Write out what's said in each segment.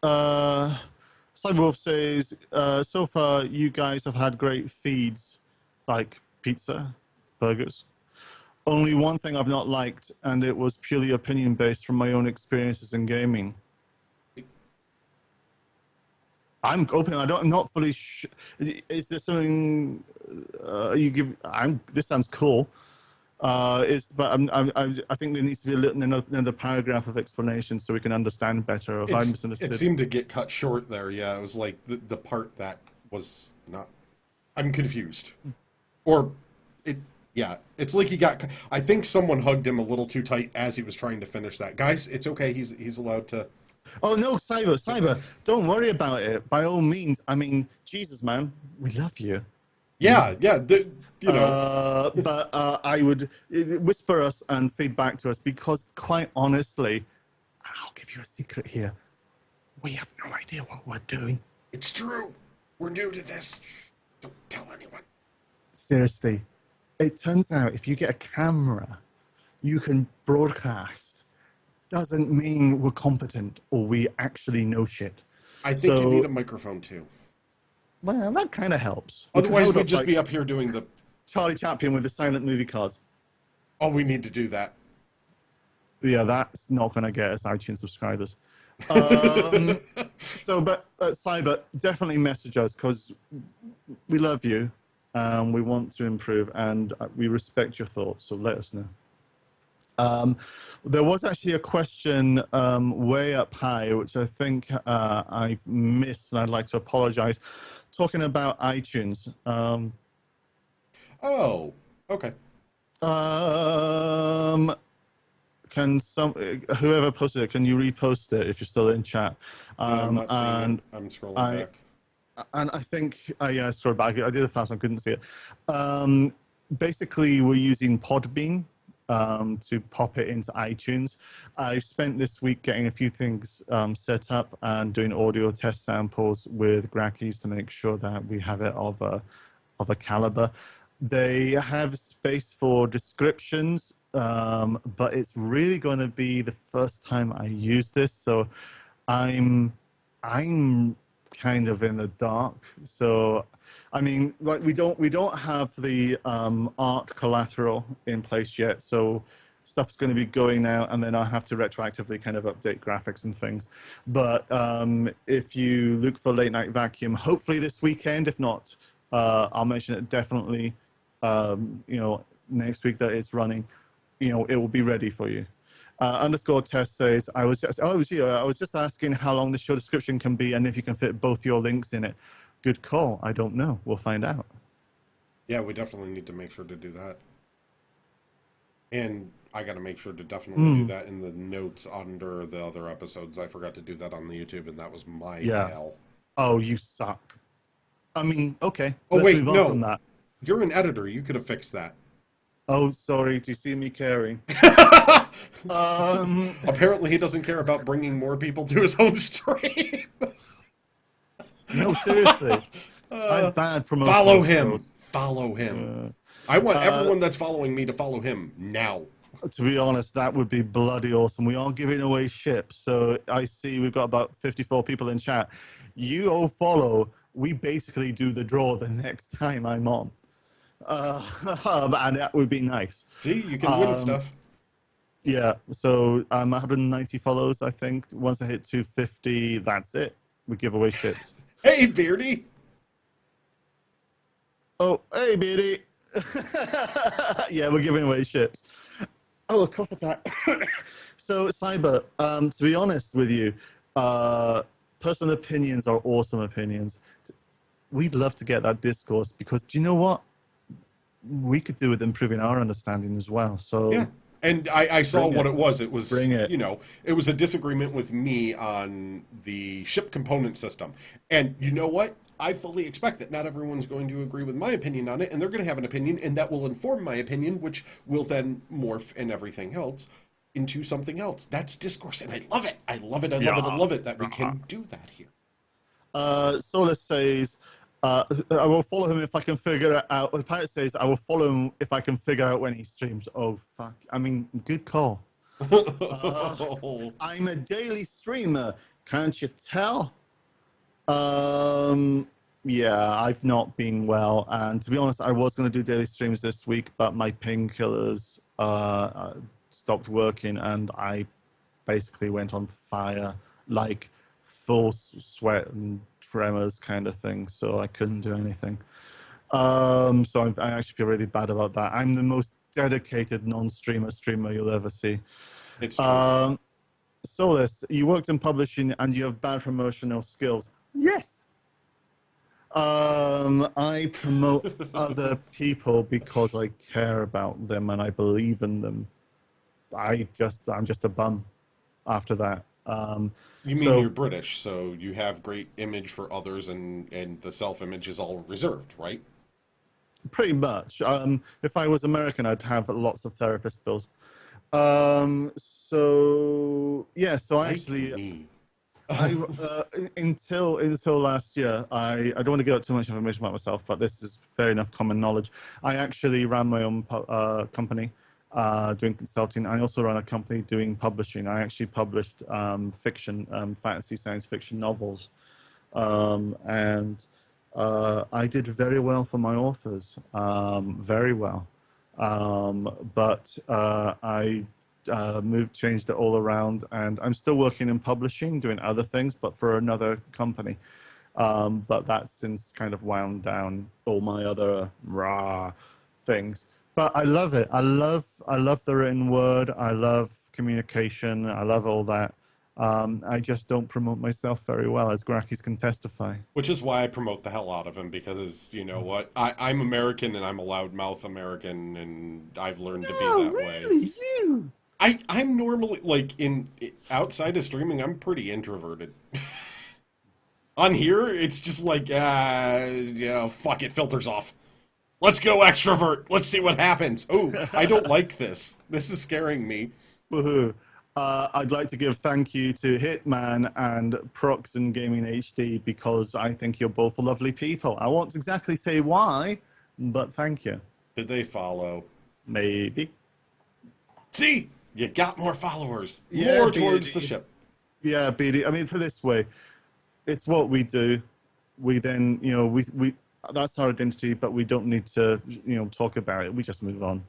Cyberwolf says, so far you guys have had great feeds, like pizza, burgers. Only one thing I've not liked, and it was purely opinion-based from my own experiences in gaming. I'm open. I'm not fully. Is there something you give? This sounds cool. I think there needs to be another paragraph of explanation so we can understand better. If I It misunderstood. seemed to get cut short there. Yeah, it was like the part that was not. I'm confused. Or it. Yeah, it's like he got. I think someone hugged him a little too tight as he was trying to finish that. Guys, it's okay. He's allowed to. Oh no, cyber! Don't worry about it. By all means. I mean, Jesus, man, we love you. Yeah, yeah. You know. But I would whisper us and feedback to us because, quite honestly, I'll give you a secret here. We have no idea what we're doing. It's true. We're new to this. Shh, don't tell anyone. Seriously, it turns out if you get a camera, you can broadcast. Doesn't mean we're competent or we actually know shit. I think you need a microphone too. Well, that kind of helps. Otherwise, we'd just be up here doing the Charlie Chaplin with the silent movie cards. Oh, we need to do that. Yeah, that's not going to get us iTunes subscribers. But Cyber, definitely message us because we love you. We want to improve and we respect your thoughts. So let us know. There was actually a question way up high, which I think I missed, and I'd like to apologize. Talking about iTunes. Oh, okay. Can whoever posted it, can you repost it if you're still in chat? I'm not seeing it. I'm scrolling back. And I think I scrolled back. I did it fast. I couldn't see it. Basically, we're using Podbean to pop it into iTunes. I've spent this week getting a few things set up and doing audio test samples with Grakees to make sure that we have it of a caliber. They have space for descriptions, but it's really going to be the first time I use this, so I'm kind of in the dark. So, I mean, like we don't have the art collateral in place yet, so stuff's going to be going now, and then I'll have to retroactively kind of update graphics and things. But if you look for Late Night Vacuum, hopefully this weekend. If not, I'll mention it definitely. Next week that it's running, it will be ready for you. Underscore test says, I was just asking how long the show description can be and if you can fit both your links in it. Good call. I don't know. We'll find out. Yeah, we definitely need to make sure to do that. And I got to make sure to definitely do that in the notes under the other episodes. I forgot to do that on the YouTube, and that was my fail. Oh, you suck. I mean, okay. Oh, wait, no. From that. You're an editor. You could have fixed that. Oh, sorry. Do you see me caring? Apparently, he doesn't care about bringing more people to his own stream. No, seriously. I'm bad promotion. Follow him. Follow him. I want everyone that's following me to follow him now. To be honest, that would be bloody awesome. We are giving away ships. So I see we've got about 54 people in chat. You all follow. We basically do the draw the next time I'm on. And that would be nice. See, you can win stuff. Yeah, so 190 follows, I think. Once I hit 250, that's it. We give away ships. Hey, Beardy! Oh, hey, Beardy! Yeah, we're giving away ships. Oh, a cough attack. So, Cyber, to be honest with you, personal opinions are awesome opinions. We'd love to get that discourse because, do you know what? We could do with improving our understanding as well. So yeah, and I saw what it was. It was it was a disagreement with me on the ship component system. And you know what? I fully expect that not everyone's going to agree with my opinion on it, and they're going to have an opinion, and that will inform my opinion, which will then morph and everything else into something else. That's discourse, and I love it. I love it. I love it. I love it that we can do that here. Solus says, I will follow him if I can figure it out. The pirate says, I will follow him if I can figure out when he streams. Oh, fuck. I mean, good call. I'm a daily streamer. Can't you tell? Yeah, I've not been well, and to be honest, I was going to do daily streams this week, but my painkillers stopped working, and I basically went on fire, like full sweat and tremors kind of thing. So I couldn't do anything. So I actually feel really bad about that. I'm the most dedicated non-streamer you'll ever see. It's true. Solus, you worked in publishing and you have bad promotional skills. Yes. I promote other people because I care about them and I believe in them. I'm just a bum after that. You mean you're British, so you have great image for others, and the self-image is all reserved, right? Pretty much. If I was American, I'd have lots of therapist bills. So yeah, so Like actually, me. until last year, I don't want to give out too much information about myself, but this is fair enough common knowledge. I actually ran my own company doing consulting. I also ran a company doing publishing. I actually published fiction, fantasy, science fiction novels, and I did very well for my authors, very well. But I changed it all around, and I'm still working in publishing, doing other things, but for another company. But that's since kind of wound down all my other things. But I love it. I love the written word. I love communication. I love all that. I just don't promote myself very well, as Grakees can testify. Which is why I promote the hell out of him, because you know what? I'm American and I'm a loudmouth American, and I've learned to be that really? way. You? I'm normally like outside of streaming, I'm pretty introverted. On here, it's just like, yeah, fuck it, filters off. Let's go extrovert. Let's see what happens. Oh, I don't like this. This is scaring me. Woohoo. I'd like to give thank you to Hitman and Proxen Gaming HD because I think you're both lovely people. I won't exactly say why, but thank you. Did they follow? Maybe. See, you got more followers. Yeah, more towards the ship. Yeah, BD. I mean, put it this way, it's what we do. We then, we that's our identity, but we don't need to, talk about it. We just move on.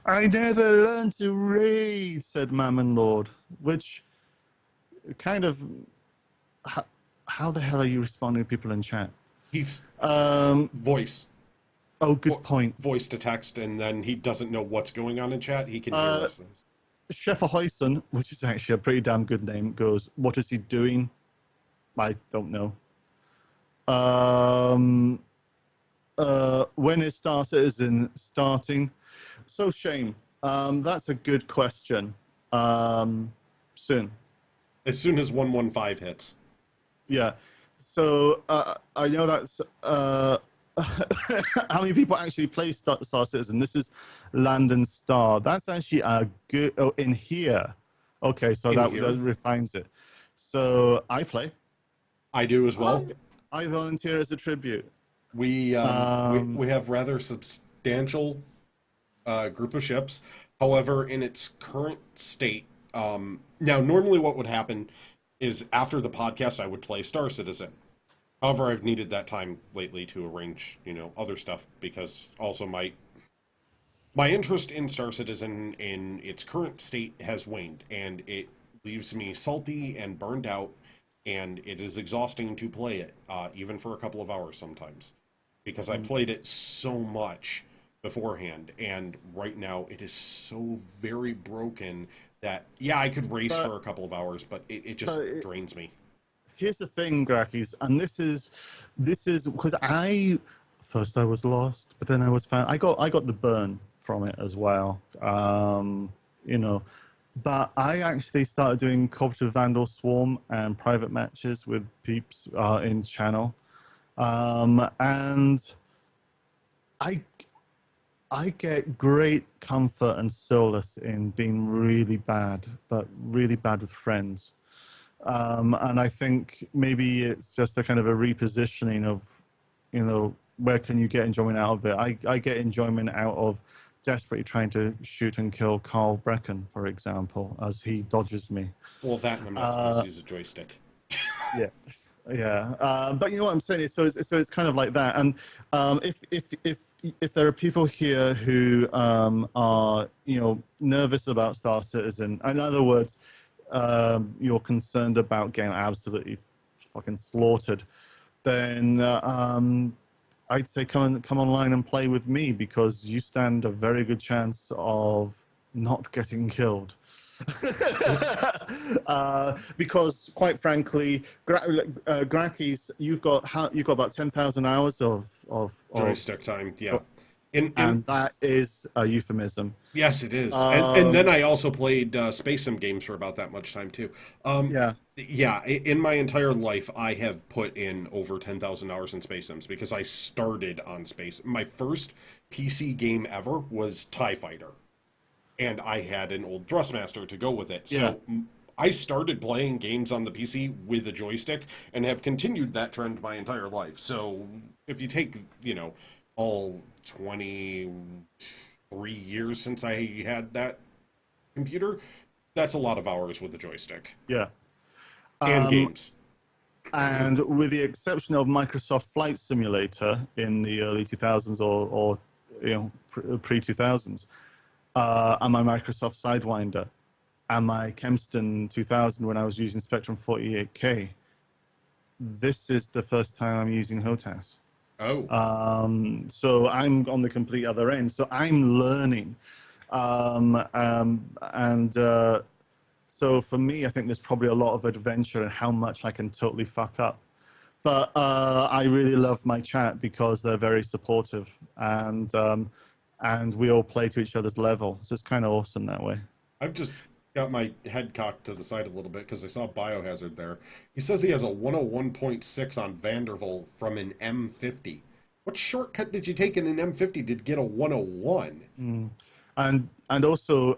I never learned to read, said Mammon Lord, which kind of, how the hell are you responding to people in chat? He's voice. Oh, good point. Voice to text, and then he doesn't know what's going on in chat. He can hear us. Chef Ahoyson, which is actually a pretty damn good name, goes, what is he doing? I don't know. When is Star Citizen starting? So, Shane, that's a good question. Soon. As soon as 115 hits. Yeah. So, I know that's... how many people actually play Star Citizen? This is Landon Star. That's actually a good... Oh, in here. Okay, so that refines it. So, I play. I do as well. I volunteer as a tribute. We have rather substantial group of ships. However, in its current state, now normally what would happen is after the podcast I would play Star Citizen. However, I've needed that time lately to arrange, other stuff, because also my interest in Star Citizen in its current state has waned, and it leaves me salty and burned out, and it is exhausting to play it, even for a couple of hours sometimes, because I played it so much beforehand, and right now it is so very broken that, yeah, I could race for a couple of hours, but it just drains me. Here's the thing, Grakees, and this is because I was lost, but then I was found. I got the burn from it as well, But I actually started doing Cooperative Vandal Swarm and private matches with peeps in channel, and I get great comfort and solace in being really bad, but really bad with friends. And I think maybe it's just a kind of a repositioning of, where can you get enjoyment out of it? I get enjoyment out of desperately trying to shoot and kill Carl Brecken, for example, as he dodges me. Well, that and I'm not supposed to use a joystick. Yeah, yeah. But you know what I'm saying? So it's kind of like that. And if there are people here who are nervous about Star Citizen, in other words, you're concerned about getting absolutely fucking slaughtered, then I'd say come online and play with me, because you stand a very good chance of not getting killed. Because quite frankly, Grakees, you've got about 10,000 hours of joystick time, yeah. And that is a euphemism. Yes, it is. And then I also played Space Sim games for about that much time too. Yeah, in my entire life, I have put in over 10,000 hours in Space Sims, because I started on Space. My first PC game ever was TIE Fighter, and I had an old Thrustmaster to go with it. So I started playing games on the PC with a joystick and have continued that trend my entire life. So if you take, all 23 years since I had that computer, that's a lot of hours with the joystick. Yeah. And games. And with the exception of Microsoft Flight Simulator in the early 2000s or pre-2000s, and my Microsoft Sidewinder, and my Kempston 2000 when I was using Spectrum 48K, this is the first time I'm using HOTAS. Oh. So I'm on the complete other end. So I'm learning. So for me, I think there's probably a lot of adventure in how much I can totally fuck up. But I really love my chat because they're very supportive, and we all play to each other's level. So it's kind of awesome that way. I've just got my head cocked to the side a little bit because I saw Biohazard there. He says he has a 101.6 on Vanderbilt from an M50. What shortcut did you take in an M50 to get a 101? And also,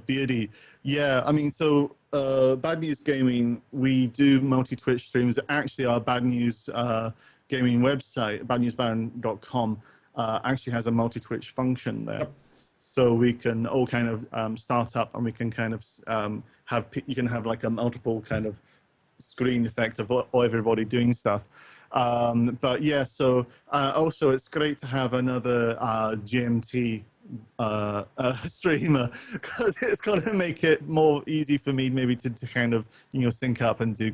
Beardy, yeah, I mean, so Bad News Gaming, we do multi-Twitch streams. Actually, our Bad News Gaming website, badnewsbaron.com, actually has a multi-Twitch function there. Yep. So we can all kind of start up, and we can kind of you can have like a multiple kind of screen effect of everybody doing stuff. But yeah, so also it's great to have another GMT streamer, because it's going to make it more easy for me maybe to kind of sync up and do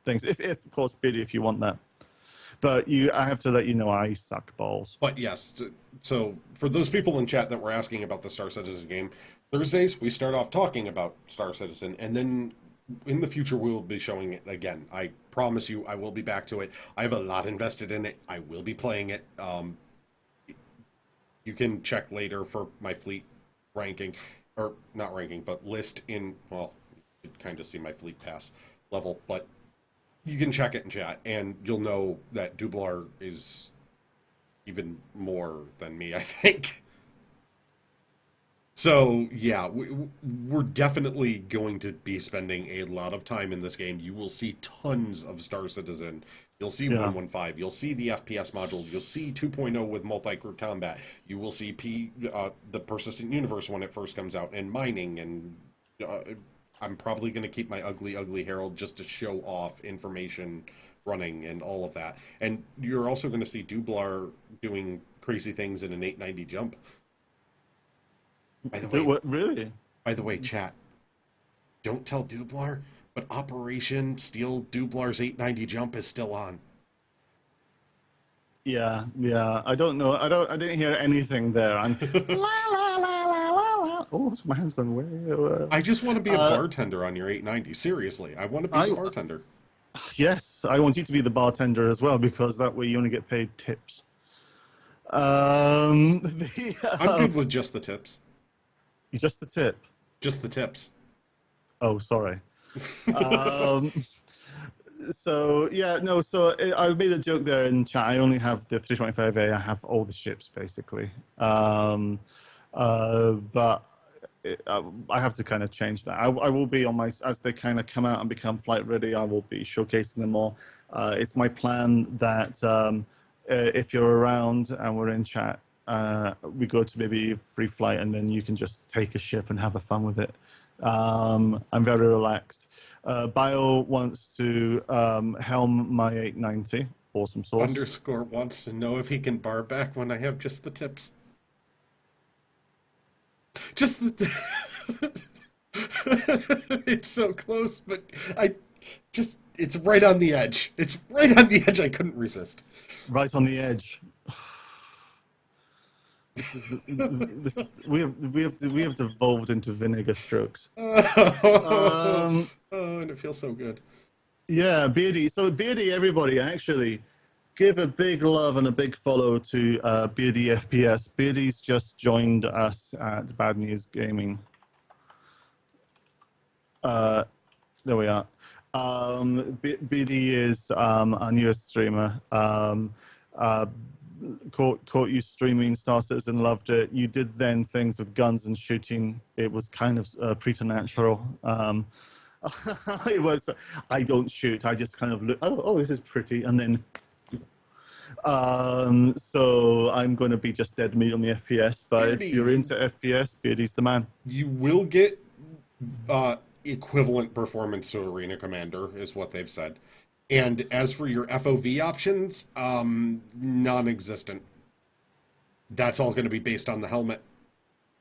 things. If of course, Biddy, if you want that. But I have to let you know I suck balls. But yes, so for those people in chat that were asking about the Star Citizen game, Thursdays we start off talking about Star Citizen, and then in the future we will be showing it again. I promise you, I will be back to it. I have a lot invested in it. I will be playing it. You can check later for my fleet ranking, or not ranking, but list in, well, you can kind of see my fleet pass level, but you can check it in chat, and you'll know that Dublar is even more than me, I think. So, yeah, we're definitely going to be spending a lot of time in this game. You will see tons of Star Citizen. You'll see 115. You'll see the FPS module. You'll see 2.0 with multi-crew combat. You will see the Persistent Universe when it first comes out, and mining, and I'm probably going to keep my ugly Herald just to show off information running and all of that. And you're also going to see Dublar doing crazy things in an 890 jump. By the way, what, really? By the way, chat, don't tell Dublar, but Operation Steal Dublar's 890 jump is still on. Yeah. I don't know. I didn't hear anything there. I'm la la la la la la. Oh, my hand's gone way. I just want to be a bartender on your 890. Seriously, I want to be the bartender. Yes, I want you to be the bartender as well, because that way you only get paid tips. I'm good with just the tips. Just the tip? Just the tips. Oh, sorry. So, yeah, no, so I made a joke there in chat. I only have the 325A. I have all the ships, basically. But I have to kind of change that. I will be on as they kind of come out and become flight ready, I will be showcasing them more. It's my plan that if you're around and we're in chat, we go to maybe free flight, and then you can just take a ship and have a fun with it. I'm very relaxed. Bio wants to helm my 890. Awesome sauce. Underscore wants to know if he can bar back when I have just the tips. Just the. It's so close, but it's right on the edge. It's right on the edge. I couldn't resist. Right on the edge. We have devolved into vinegar strokes. And it feels so good. Yeah, Beardy. So Beardy, everybody, actually, give a big love and a big follow to Beardy FPS. Beardy's just joined us at Bad News Gaming. There we are. Beardy is our newest streamer. Caught you streaming Star Citizen, loved it. You did then things with guns and shooting. It was kind of preternatural. It was, I don't shoot, I just kind of look, oh, this is pretty, and then so I'm going to be just dead meat on the FPS, but Beardy, if you're into FPS, Beardy's the man. You will get equivalent performance to Arena Commander, is what they've said. And as for your FOV options, non-existent. That's all going to be based on the helmet.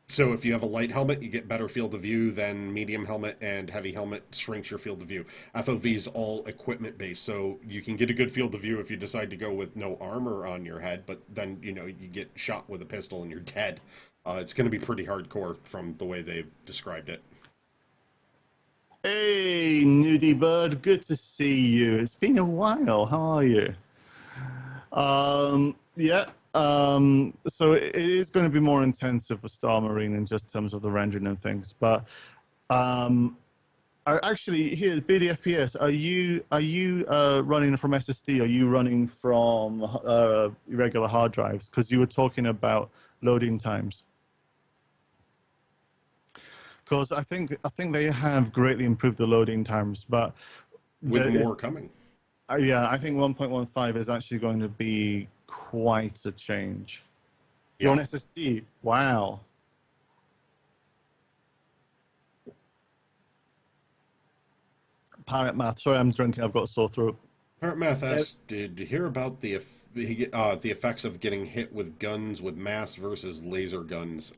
So if you have a light helmet, you get better field of view than medium helmet, and heavy helmet shrinks your field of view. FOV is all equipment based, so you can get a good field of view if you decide to go with no armor on your head, but then, you get shot with a pistol and you're dead. It's going to be pretty hardcore from the way they've described it. Hey, Nudie Bird, good to see you. It's been a while. How are you? Yeah. So it is going to be more intensive for Star Marine in just terms of the rendering and things. But actually, here, BDFPS, are you running from SSD? Are you running from regular hard drives? Because you were talking about loading times. Because I think they have greatly improved the loading times, but with more coming. Yeah, I think 1.15 is actually going to be quite a change. Yeah. You're on SSD. Wow. Pirate Math. Sorry, I'm drinking. I've got a sore throat. Pirate Math asks, did you hear about the effects of getting hit with guns with mass versus laser guns?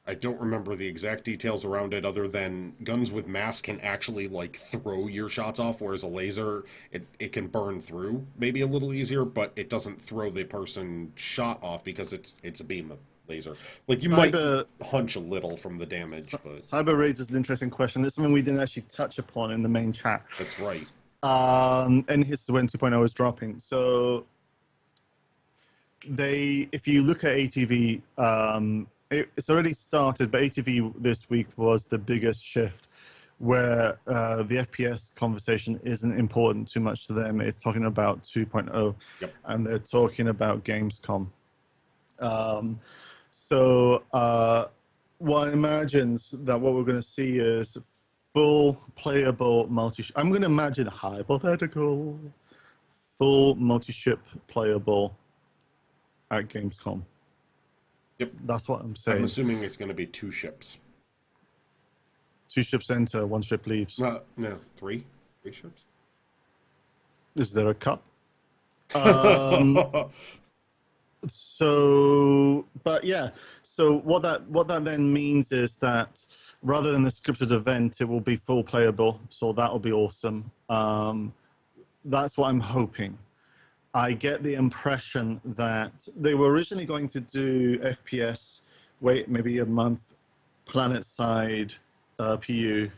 I don't remember the exact details around it, other than guns with mass can actually throw your shots off, whereas a laser, it can burn through maybe a little easier, but it doesn't throw the person shot off because it's a beam of laser. You might hunch a little from the damage. But Cyber raises an interesting question. This is something we didn't actually touch upon in the main chat. That's right. And here's when 2.0 is dropping. So if you look at ATV, it's already started, but ATV this week was the biggest shift where the FPS conversation isn't important too much to them. It's talking about 2.0, yep. And they're talking about Gamescom. So one imagines that what we're going to see is full playable I'm going to imagine hypothetical, full multi-ship playable at Gamescom. Yep. That's what I'm saying. I'm assuming it's going to be 2 ships. 2 ships enter, 1 ship leaves. No, 3. 3 ships. Is there a cup? But yeah. So what that then means is that rather than a scripted event, it will be full playable. So that'll be awesome. That's what I'm hoping. I get the impression that they were originally going to do FPS, maybe a month, planet side, PU,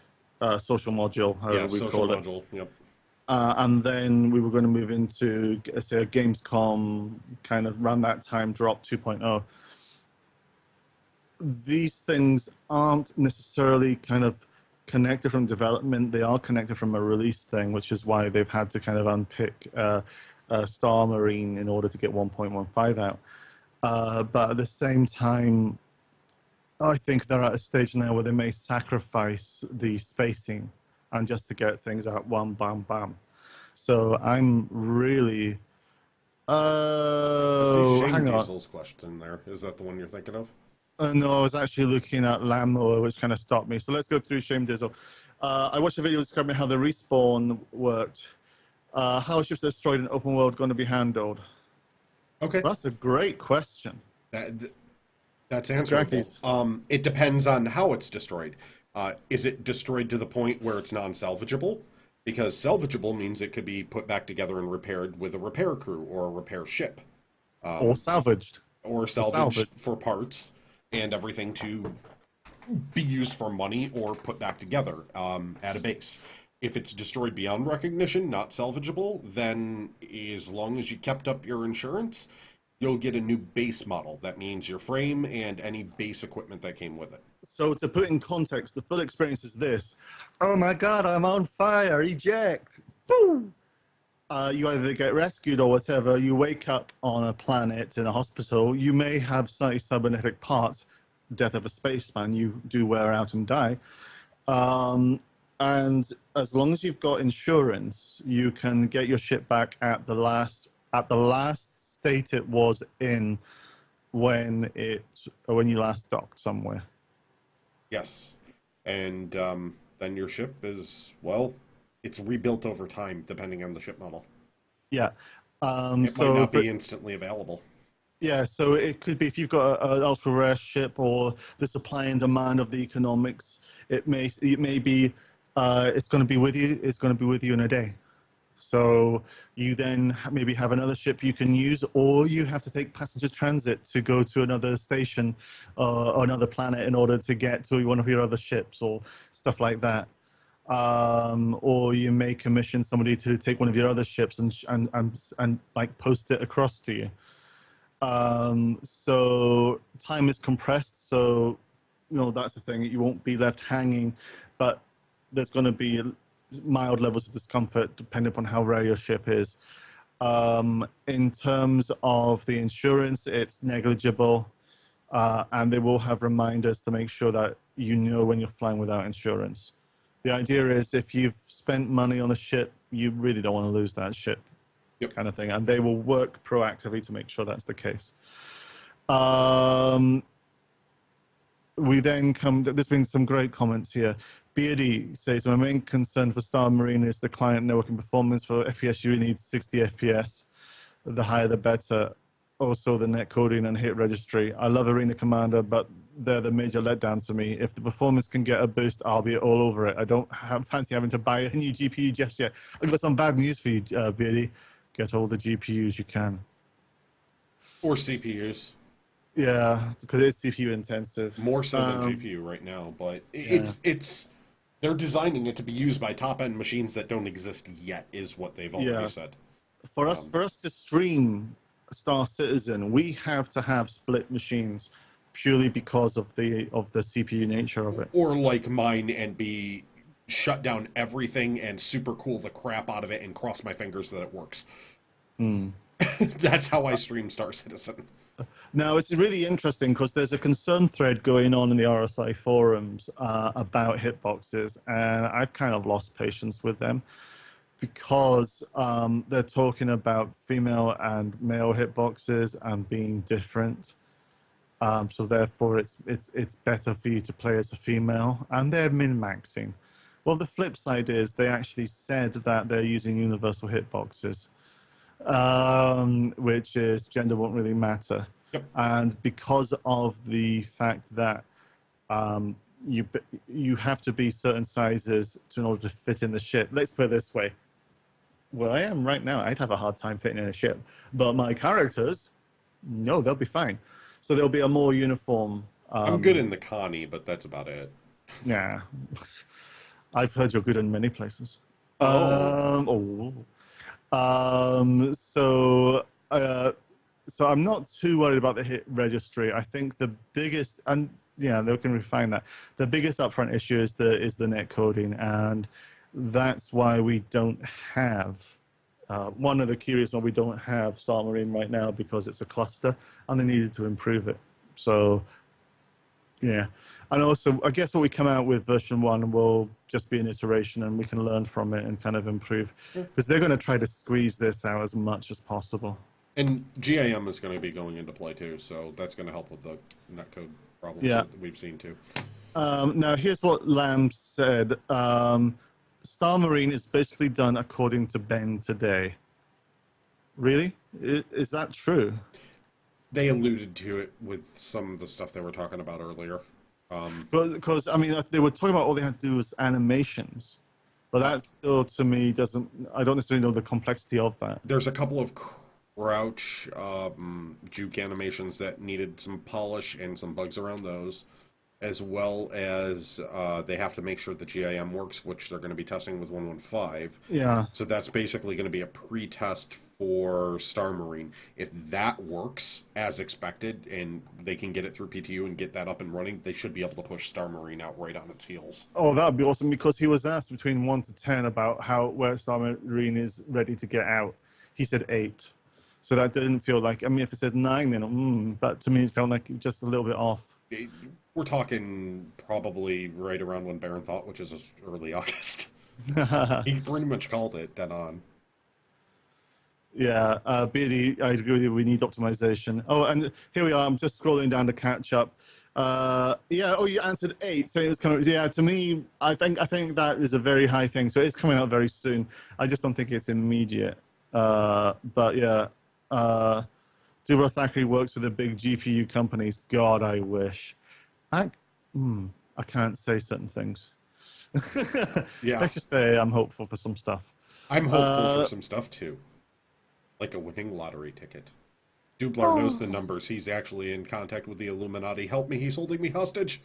social module, however we call it. Module, yep. And then we were going to move into, say, a Gamescom, kind of around that time, drop 2.0. These things aren't necessarily kind of connected from development. They are connected from a release thing, which is why they've had to kind of unpick Star Marine in order to get 1.15 out. But at the same time, I think they're at a stage now where they may sacrifice the spacing and just to get things out, bam, bam, bam. So I'm really I see Oh, Shane hang on. Diesel's question there. Is that the one you're thinking of? No, I was actually looking at Lawnmower, which kind of stopped me. So let's go through Shame Dizzle. I watched a video describing how the respawn worked. How is ships destroyed in open world going to be handled? Okay. That's a great question. That's answerable. It depends on how it's destroyed. Is it destroyed to the point where it's non-salvageable? Because salvageable means it could be put back together and repaired with a repair crew or a repair ship. Or salvaged. Or salvaged for parts and everything to be used for money or put back together at a base. If it's destroyed beyond recognition, not salvageable, then as long as you kept up your insurance, you'll get a new base model. That means your frame and any base equipment that came with it. So to put in context, the full experience is this. Oh my God, I'm on fire, eject. Boom! You either get rescued or whatever. You wake up on a planet in a hospital. You may have slightly cybernetic parts. Death of a spaceman, you do wear out and die. And as long as you've got insurance, you can get your ship back at the last state it was in when you last docked somewhere. Yes, and then your ship is, well, it's rebuilt over time depending on the ship model. Yeah. It might not be instantly available. Yeah, so it could be if you've got an ultra rare ship or the supply and demand of the economics. It may be it's going to be with you. It's going to be with you in a day. So you then maybe have another ship you can use, or you have to take passenger transit to go to another station or another planet in order to get to one of your other ships or stuff like that. Or you may commission somebody to take one of your other ships and like post it across to you. So time is compressed, so that's the thing. You won't be left hanging, but there's going to be mild levels of discomfort depending upon how rare your ship is. In terms of the insurance, it's negligible, and they will have reminders to make sure that when you're flying without insurance. The idea is if you've spent money on a ship, you really don't want to lose that ship. Yep. Kind of thing, and they will work proactively to make sure that's the case. We then there's been some great comments here. Beardy says, my main concern for Star Marine is the client networking performance. For FPS, you really need 60 FPS. The higher, the better. Also, the net coding and hit registry. I love Arena Commander, but they're the major letdowns for me. If the performance can get a boost, I'll be all over it. I don't fancy having to buy a new GPU just yet. I've got some bad news for you, Beardy. Get all the GPUs you can. Or CPUs. Yeah, because it's CPU intensive. More so than GPU right now, but it's they're designing it to be used by top-end machines that don't exist yet, is what they've already said. For us to stream Star Citizen, we have to have split machines purely because of the CPU nature of it. Or like mine and be shut down everything and super cool the crap out of it and cross my fingers that it works. That's how I stream Star Citizen. Now, it's really interesting because there's a concern thread going on in the RSI forums about hitboxes, and I've kind of lost patience with them because they're talking about female and male hitboxes and being different. So therefore, it's better for you to play as a female, and they're min-maxing. Well, the flip side is they actually said that they're using universal hitboxes, which is gender won't really matter. Yep. And because of the fact that you have to be certain sizes in order to fit in the ship. Let's put it this way. Where I am right now, I'd have a hard time fitting in a ship. But my characters, no, they'll be fine. So there'll be a more uniform... I'm good in the Connie, but that's about it. Yeah. I've heard you're good in many places. So I'm not too worried about the hit registry. I think the biggest, and yeah, they can refine that. The biggest upfront issue is the net coding, and that's why we don't have one of the key reasons why we don't have Star Marine right now, because it's a cluster, and they needed to improve it. So yeah. And also, I guess what we come out with version 1 will just be an iteration, and we can learn from it and kind of improve, because they're going to try to squeeze this out as much as possible. And GIM is going to be going into play too, so that's going to help with the netcode problems that we've seen too. Now, here's what Lamb said. Star Marine is basically done according to Ben today. Really? Is that true? They alluded to it with some of the stuff they were talking about earlier. Because, I mean, they were talking about all they had to do was animations. But that still, to me, doesn't... I don't necessarily know the complexity of that. There's a couple of crouch juke animations that needed some polish and some bugs around those, as well as they have to make sure the GIM works, which they're going to be testing with 115. Yeah. So that's basically going to be a pre-test for Star Marine. If that works as expected and they can get it through PTU and get that up and running, they should be able to push Star Marine out right on its heels. Oh, that would be awesome, because he was asked between 1 to 10 about where Star Marine is ready to get out. He said 8. So that didn't feel like... I mean, if it said 9, then... but to me, it felt like just a little bit off. We're talking probably right around when Baron thought, which is early August. He pretty much called it dead on. Yeah, Beardy, I agree with you. We need optimization. Oh, and here we are. I'm just scrolling down to catch up. Yeah. Oh, you answered 8, so it was kind of... Yeah, to me, I think that is a very high thing. So it's coming out very soon. I just don't think it's immediate. But yeah, Dubra Thackeray works with the big GPU companies. God, I wish. I can't say certain things. Yeah. Let's just say I'm hopeful for some stuff. I'm hopeful for some stuff too. Like a winning lottery ticket. Dublar knows the numbers. He's actually in contact with the Illuminati. Help me, he's holding me hostage.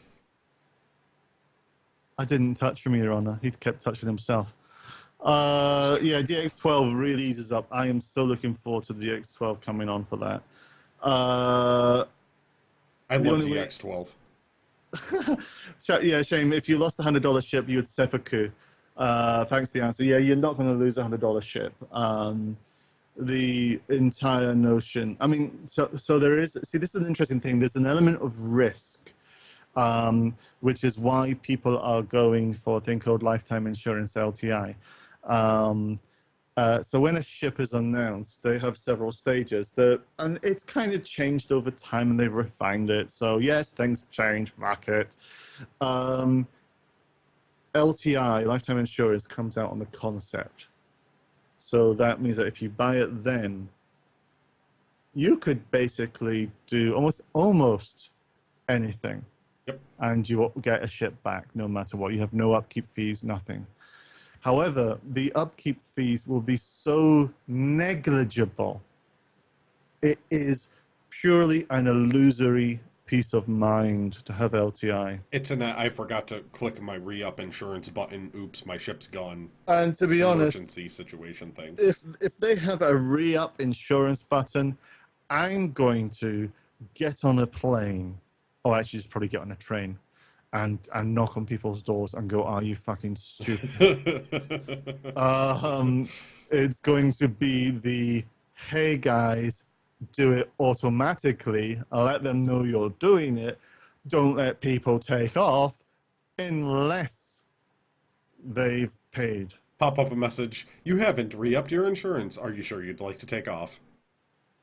I didn't touch him, Your Honor. He kept touching himself. Yeah, DX12 really eases up. I am so looking forward to the DX12 coming on for that. I love DX12. Yeah, Shane, if you lost a $100 ship, you would seppuku. Thanks for the answer. Yeah, you're not going to lose a $100 ship. The entire notion. I mean, so there is... See, this is an interesting thing. There's an element of risk, which is why people are going for a thing called lifetime insurance, LTI. So when a ship is announced, they have several stages. And it's kind of changed over time, and they've refined it. So yes, things change, fuck it. LTI, lifetime insurance, comes out on the concept. So that means that if you buy it then, you could basically do almost anything. Yep. And you will get a ship back no matter what. You have no upkeep fees, nothing. However, the upkeep fees will be so negligible. It is purely an illusory peace of mind to have LTI. It's I forgot to click my re-up insurance button. Oops, my ship's gone. And to be honest, emergency situation thing. If they have a re-up insurance button, I'm going to get on a plane, or actually just probably get on a train, and knock on people's doors and go, "Are you fucking stupid?" It's going to be the, "Hey guys, do it automatically. I'll let them know you're doing it. Don't let people take off unless they've paid." Pop up a message. You haven't re-upped your insurance. Are you sure you'd like to take off?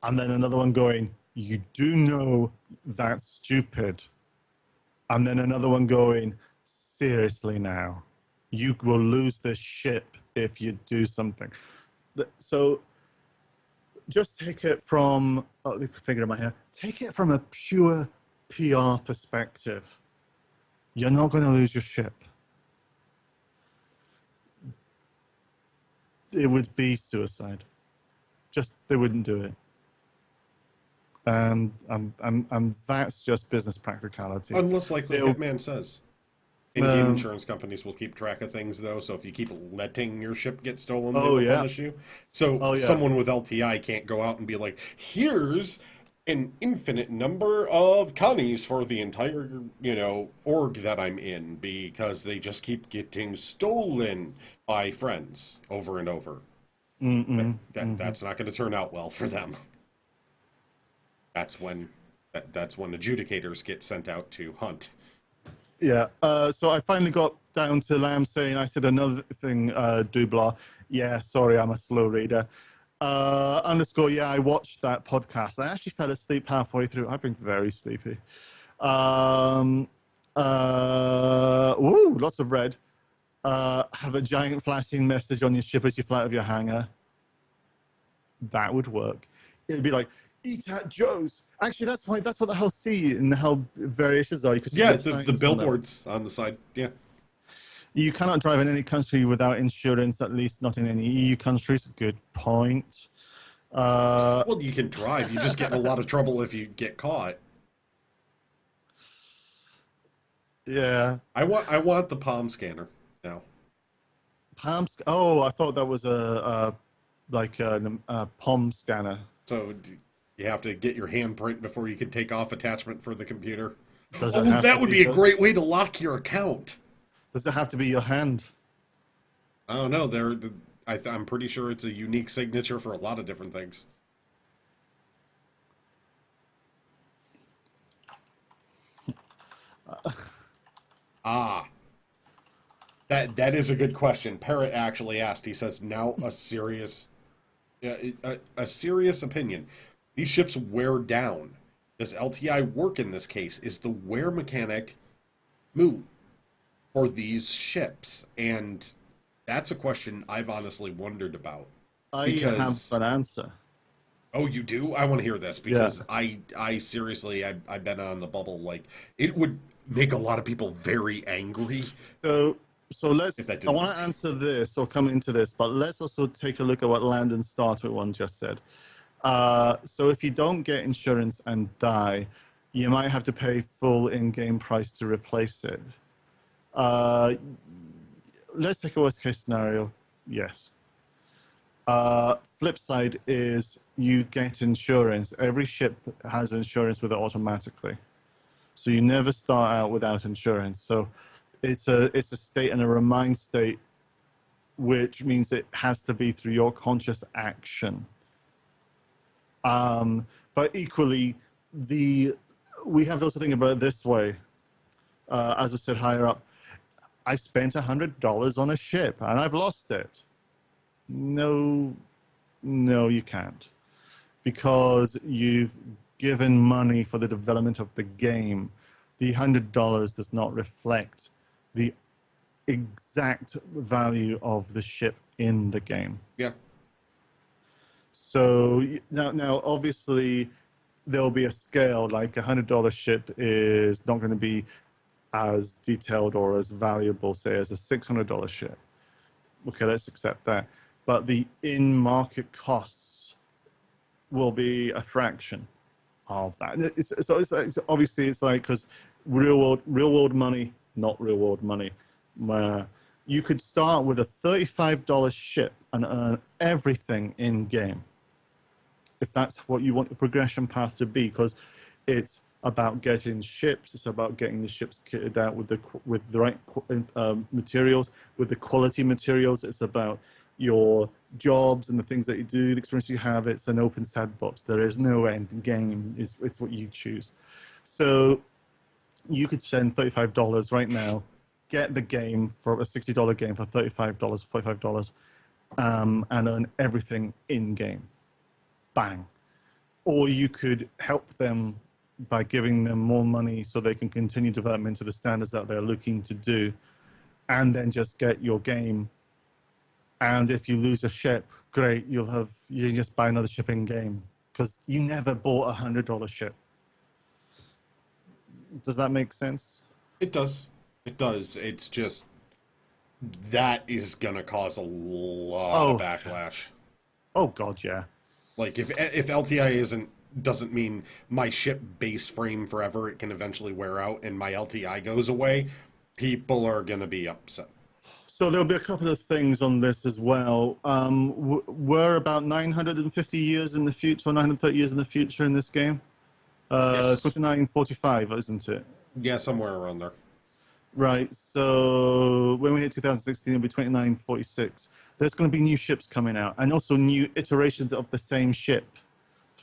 And then another one going, "You do know that's stupid." And then another one going, "Seriously now, you will lose the ship if you do something." So just take it from, the figure in my hair, take it from a pure PR perspective. You're not going to lose your ship. It would be suicide. Just, they wouldn't do it. And that's just business practicality. Unless, like the Hitman says. In-game insurance companies will keep track of things, though, so if you keep letting your ship get stolen, they will punish you. So someone with LTI can't go out and be like, "Here's an infinite number of Connies for the entire, org that I'm in," because they just keep getting stolen by friends over and over. That's not going to turn out well for them. That's when adjudicators get sent out to hunt. Yeah, so I finally got down to Lamb saying, I said another thing, Dublar. Yeah, sorry, I'm a slow reader. Underscore, yeah, I watched that podcast. I actually fell asleep halfway through. I've been very sleepy. Woo, lots of red. Have a giant flashing message on your ship as you fly out of your hangar. That would work. It'd be like, eat at Joe's. Actually, that's why. That's what the hell C and the hell variations are. Because the billboards on the side. Yeah. You cannot drive in any country without insurance, at least not in any EU countries. Good point. Well, you can drive. You just get in a lot of trouble if you get caught. Yeah. I want the palm scanner now. Oh, I thought that was a palm scanner. So you have to get your handprint before you can take off attachment for the computer. Oh, that would be a great way to lock your account. Does it have to be your hand? I don't know. I'm pretty sure it's a unique signature for a lot of different things. That is a good question. Parrot actually asked. He says, "Now a serious opinion. These ships wear down. Does LTI work in this case? Is the wear mechanic moot for these ships?" And that's a question I've honestly wondered about. I have an answer. Oh, you do? I want to hear this because I seriously, I've been on the bubble. Like, it would make a lot of people very angry. So I want to answer this or come into this, but let's also take a look at what Landon Starter one just said. So if you don't get insurance and die, you might have to pay full in-game price to replace it. Let's take a worst case scenario. Yes. Flip side is you get insurance. Every ship has insurance with it automatically. So you never start out without insurance. So it's a state and a remind state, which means it has to be through your conscious action. But equally, we have to also think about it this way. As I said higher up, I spent $100 on a ship and I've lost it. No, you can't, because you've given money for the development of the game. The $100 does not reflect the exact value of the ship in the game. Yeah. So now obviously there'll be a scale. Like $100 ship is not going to be as detailed or as valuable, say, as a $600 ship. Okay, let's accept that. But the in-market costs will be a fraction of that. Obviously it's like, because real world money, not real world money, where you could start with a $35 ship and earn everything in game, if that's what you want the progression path to be, because it's about getting ships. It's about getting the ships kitted out with the right materials, with the quality materials. It's about your jobs and the things that you do, the experience you have. It's an open sandbox. There is no end game. It's what you choose. So you could spend $35 right now, get the game for a $60 game for $35, $45, and earn everything in game. Bang. Or you could help them by giving them more money so they can continue development to the standards that they're looking to do, and then just get your game. And if you lose a ship, great, you just buy another ship in game, because you never bought $100 ship. Does that make sense? It does. It does. It's just that is gonna cause a lot of backlash. Oh God, yeah. Like if LTI doesn't mean my ship base frame forever, it can eventually wear out, and my LTI goes away, people are gonna be upset. So there'll be a couple of things on this as well. We're about 950 years in the future, or 930 years in the future in this game. Yes. 2945, isn't it? Yeah, somewhere around there. Right. So when we hit 2016, it'll be 2946. There's going to be new ships coming out, and also new iterations of the same ship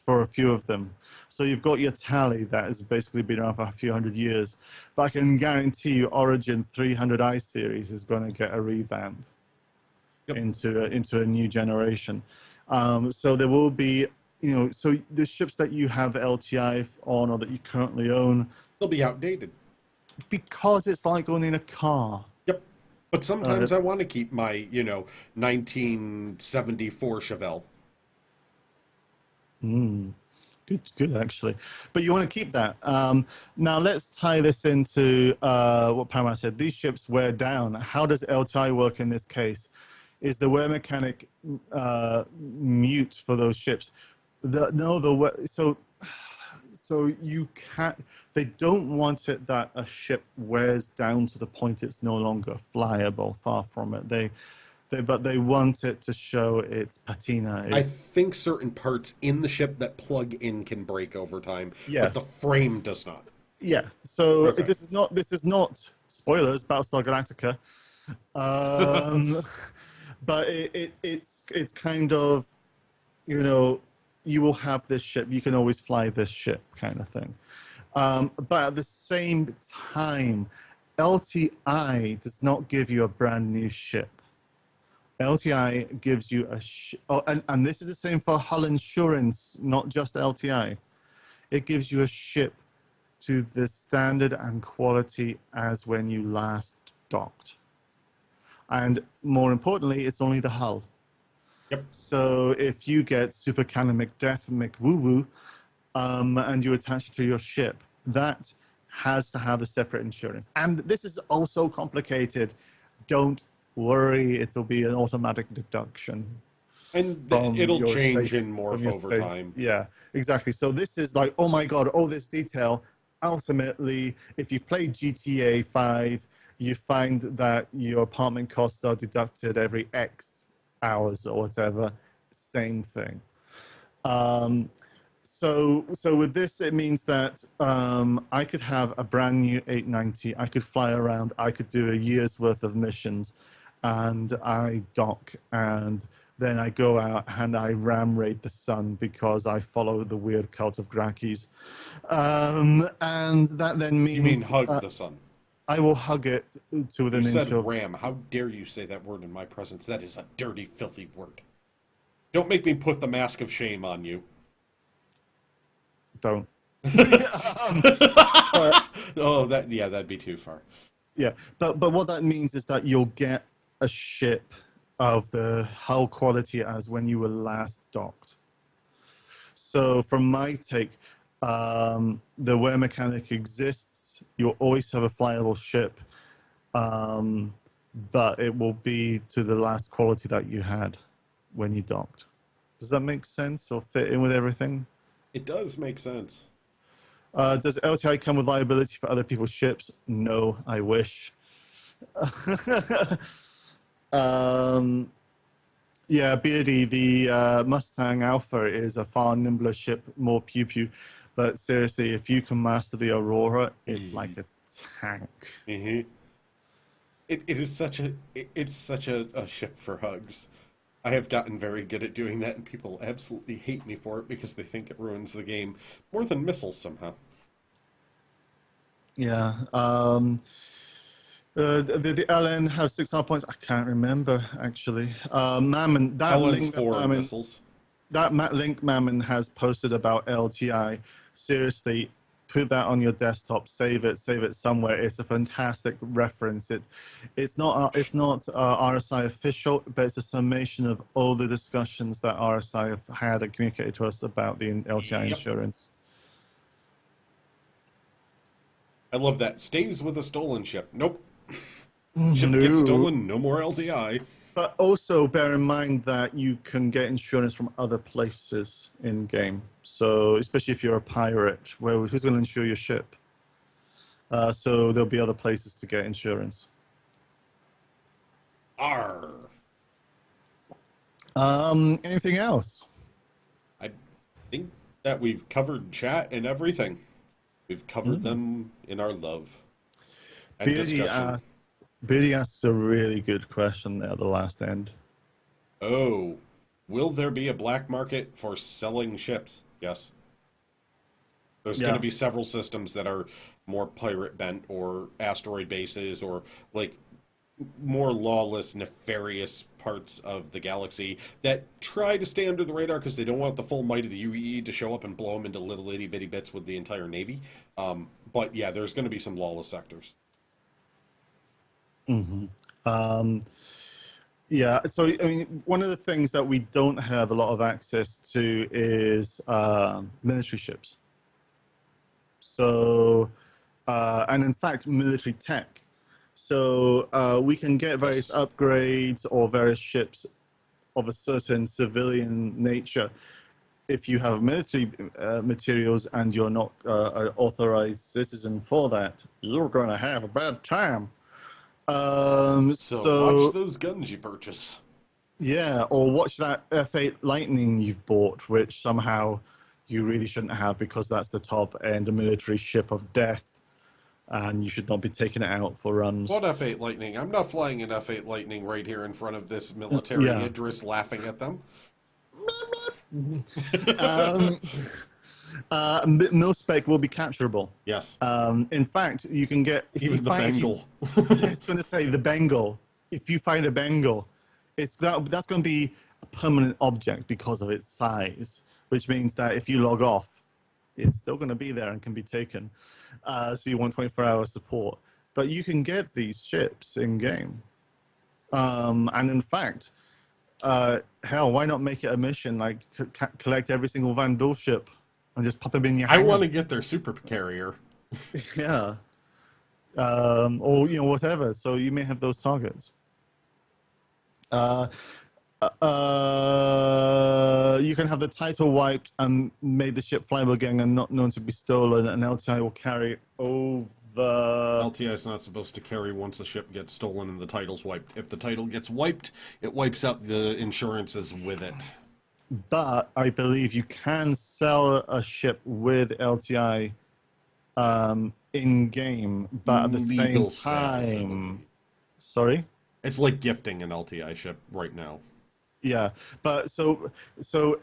for a few of them. So you've got your tally that has basically been around for a few hundred years. But I can guarantee you Origin 300i series is going to get a revamp into a new generation. So there will be, so the ships that you have LTI on or that you currently own, they'll be outdated. Because it's like owning a car. Yep. But sometimes I want to keep my, 1974 Chevelle. Good, actually. But you want to keep that. Now let's tie this into what Paramount said. These ships wear down. How does LTI work in this case? Is the wear mechanic mute for those ships? So you can't. They don't want it that a ship wears down to the point it's no longer flyable. Far from it. But they want it to show its patina. I think certain parts in the ship that plug in can break over time, yes. But the frame does not. Yeah. So okay. This is not spoilers. Battlestar Galactica. But it's kind of, you will have this ship. You can always fly this ship, kind of thing. But at the same time, LTI does not give you a brand new ship. LTI gives you and this is the same for hull insurance, not just LTI. It gives you a ship to the standard and quality as when you last docked. And more importantly, it's only the hull. Yep. So if you get Super Cannon McDeath McWoo-woo, and you attach it to your ship, that has to have a separate insurance. And this is also complicated. Don't worry, it'll be an automatic deduction. And it'll change and morph over time. Yeah, exactly. So this is like, oh my God, all this detail. Ultimately, if you've played GTA 5, you find that your apartment costs are deducted every X hours or whatever. Same thing. So with this, it means that I could have a brand new 890. I could fly around. I could do a year's worth of missions, and I dock, and then I go out and I ram raid the sun because I follow the weird cult of Grakees. And that then means... You mean hug the sun? I will hug it to within an inch of... You said ram. How dare you say that word in my presence? That is a dirty, filthy word. Don't make me put the mask of shame on you. Don't. That'd be too far. Yeah, but what that means is that you'll get a ship of the hull quality as when you were last docked. So from my take, the wear mechanic exists. You'll always have a flyable ship, but it will be to the last quality that you had when you docked. Does that make sense or fit in with everything? It does make sense. Does LTI come with liability for other people's ships? No, I wish. Yeah, Beardy, the Mustang Alpha is a far nimbler ship, more pew-pew. But seriously, if you can master the Aurora, it's like a tank. Mm-hmm. It's such a ship for hugs. I have gotten very good at doing that, and people absolutely hate me for it because they think it ruins the game more than missiles somehow. Yeah. The LN have 6 points. I can't remember actually. Mammon, that LN's link 4 Mammon, missiles. That link Mammon has posted about LTI. Seriously, put that on your desktop. Save it somewhere. It's a fantastic reference. It's not RSI official, but it's a summation of all the discussions that RSI have had and communicated to us about the LTI insurance. I love that. Stays with a stolen ship. Nope. Ship gets stolen, no more LTI. But also bear in mind that you can get insurance from other places in game. So especially if you're a pirate, well, who's going to insure your ship? So there'll be other places to get insurance. Arr. Anything else? I think that we've covered chat and everything. We've covered them in our love and discussion. Biddy asks a really good question there at the last end. Oh, will there be a black market for selling ships? Yes. There's going to be several systems that are more pirate bent or asteroid bases or like more lawless, nefarious parts of the galaxy that try to stay under the radar because they don't want the full might of the UEE to show up and blow them into little itty bitty bits with the entire Navy. But yeah, there's going to be some lawless sectors. Mm-hmm. Yeah, so I mean, one of the things that we don't have a lot of access to is military ships. So, and in fact, military tech. So we can get various upgrades or various ships of a certain civilian nature. If you have military materials and you're not an authorized citizen for that, you're going to have a bad time. So watch those guns you purchase. Yeah, or watch that F8 Lightning you've bought, which somehow you really shouldn't have because that's the top end military ship of death, and you should not be taking it out for runs. What F8 Lightning? I'm not flying an F8 Lightning right here in front of this military Idris laughing at them. Mil-spec will be capturable. Yes. In fact, you can get... Even the Bengal. I was going to say the Bengal. If you find a Bengal, that's going to be a permanent object because of its size, which means that if you log off, it's still going to be there and can be taken. So you want 24-hour support. But you can get these ships in-game. And in fact... hell, why not make it a mission, like collect every single Vandal ship and just pop them in your hangar? I want to get their super carrier. Yeah. Or, whatever. So you may have those targets. You can have the title wiped and made the ship flyable again and not known to be stolen, and LTI will carry over. LTI is not supposed to carry once the ship gets stolen and the title's wiped. If the title gets wiped, it wipes out the insurances with it. But I believe you can sell a ship with LTI in-game, but at the same time... Sorry? It's like gifting an LTI ship right now. Yeah, but so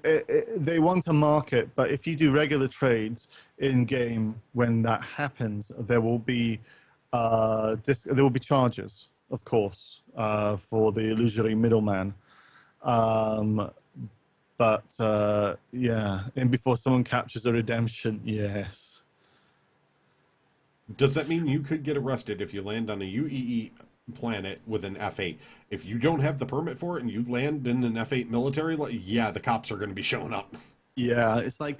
they want to market, but if you do regular trades in game, when that happens, there will be charges, of course, for the illusory middleman. But yeah, and before someone captures a redemption, yes. Does that mean you could get arrested if you land on a UEE planet with an F8? If you don't have the permit for it and you land in an F8 military, yeah, the cops are going to be showing up. Yeah, it's like,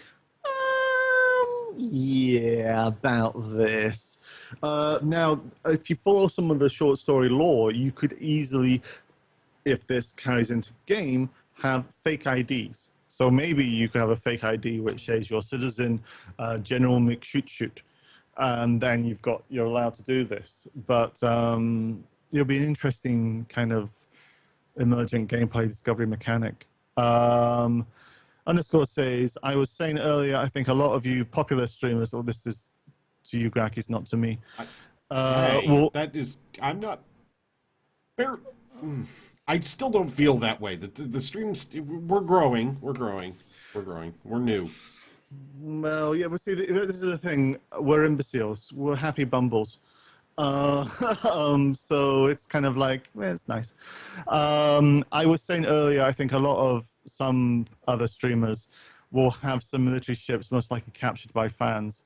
yeah, about this. Now, if you follow some of the short story lore, you could easily, if this carries into game, have fake IDs. So maybe you could have a fake ID which says you're citizen General McShoot, and then you're allowed to do this. But it'll be an interesting kind of emergent gameplay discovery mechanic. Underscore says, I was saying earlier, I think a lot of you popular streamers, or this is to you, Grakees, not to me. That is, I'm not... I still don't feel that way. The streams, we're growing. We're new. Well, yeah, but see, this is the thing. We're imbeciles. We're happy bumbles. So it's kind of like, it's nice. I was saying earlier, I think a lot of some other streamers will have some military ships most likely captured by fans.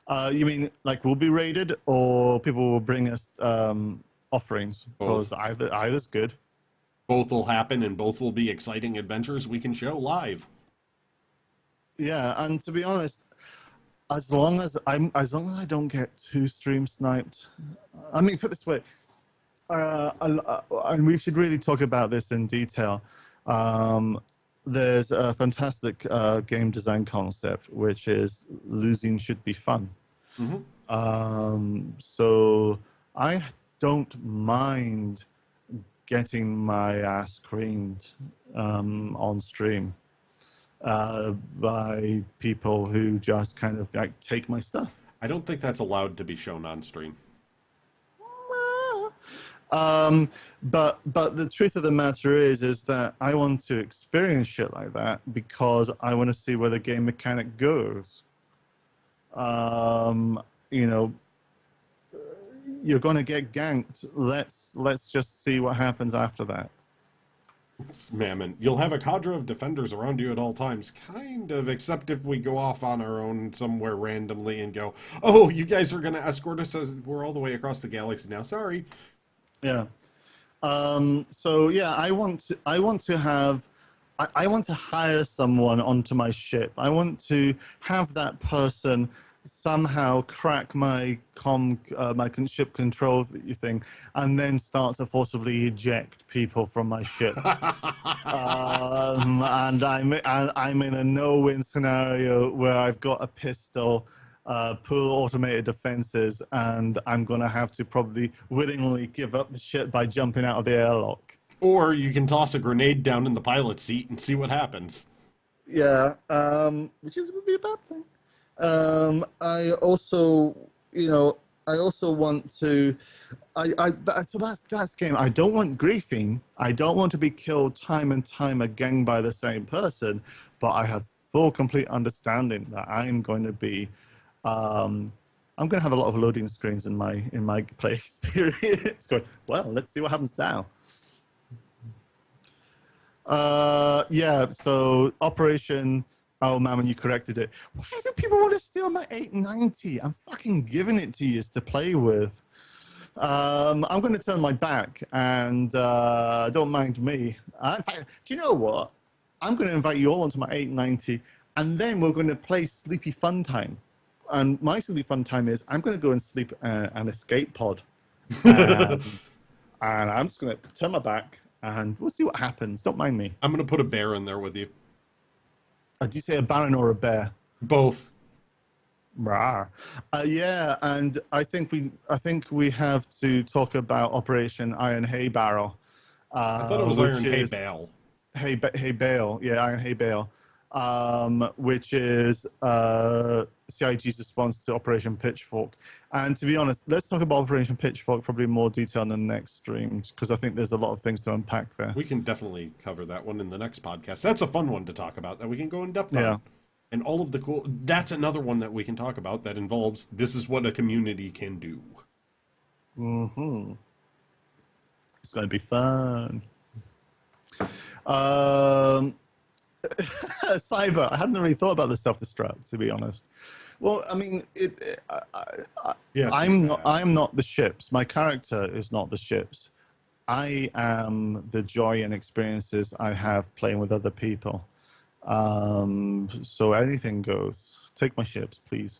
You mean like we'll be raided, or people will bring us offerings? Because either's good. Both will happen, and both will be exciting adventures we can show live. Yeah, and to be honest, as long as I don't get too stream sniped, I mean, put it this way, and we should really talk about this in detail. There's a fantastic game design concept, which is losing should be fun. Mm-hmm. So I don't mind getting my ass creamed on stream by people who just kind of like take my stuff. I don't think that's allowed to be shown on stream. But the truth of the matter is that I want to experience shit like that because I want to see where the game mechanic goes. You know, you're going to get ganked. Let's just see what happens after that. Mammon, you'll have a cadre of defenders around you at all times, kind of, except if we go off on our own somewhere randomly and go, oh, you guys are going to escort us as we're all the way across the galaxy now. Sorry. Yeah. So yeah, I want to hire someone onto my ship. I want to have that person somehow crack my ship control thing, and then start to forcibly eject people from my ship. And I'm in a no-win scenario where I've got a pistol, poor automated defenses, and I'm gonna have to probably willingly give up the ship by jumping out of the airlock. Or you can toss a grenade down in the pilot seat and see what happens. Yeah, which would be a bad thing. I also want to. So that's game. I don't want griefing. I don't want to be killed time and time again by the same person. But I have full, complete understanding that I'm going to be. I'm going to have a lot of loading screens in my play experience. Going, well, let's see what happens now. Yeah. So Operation. Oh, Mammon, you corrected it. Why do people want to steal my 890? I'm fucking giving it to you to play with. I'm going to turn my back, and don't mind me. In fact, do you know what? I'm going to invite you all onto my 890, and then we're going to play Sleepy Fun Time. And my Sleepy Fun Time is I'm going to go and sleep an escape pod. And I'm just going to turn my back, and we'll see what happens. Don't mind me. I'm going to put a bear in there with you. Do you say a baron or a bear? Both. Rawr. Yeah, and I think we have to talk about Operation Iron Hay Barrel. I thought it was Iron Hay Bale. Hay Bale, yeah, Iron Hay Bale, which is CIG's response to Operation Pitchfork. And to be honest, let's talk about Operation Pitchfork probably in more detail in the next streams, because I think there's a lot of things to unpack there. We can definitely cover that one in the next podcast. That's a fun one to talk about that we can go in depth yeah. on. And all of the cool... That's another one that we can talk about that involves this is what a community can do. Mm-hmm. It's going to be fun. Cyber. I hadn't really thought about the self-destruct, to be honest. Well, I mean, yes, I'm not the ships. My character is not the ships. I am the joy and experiences I have playing with other people. So anything goes. Take my ships, please.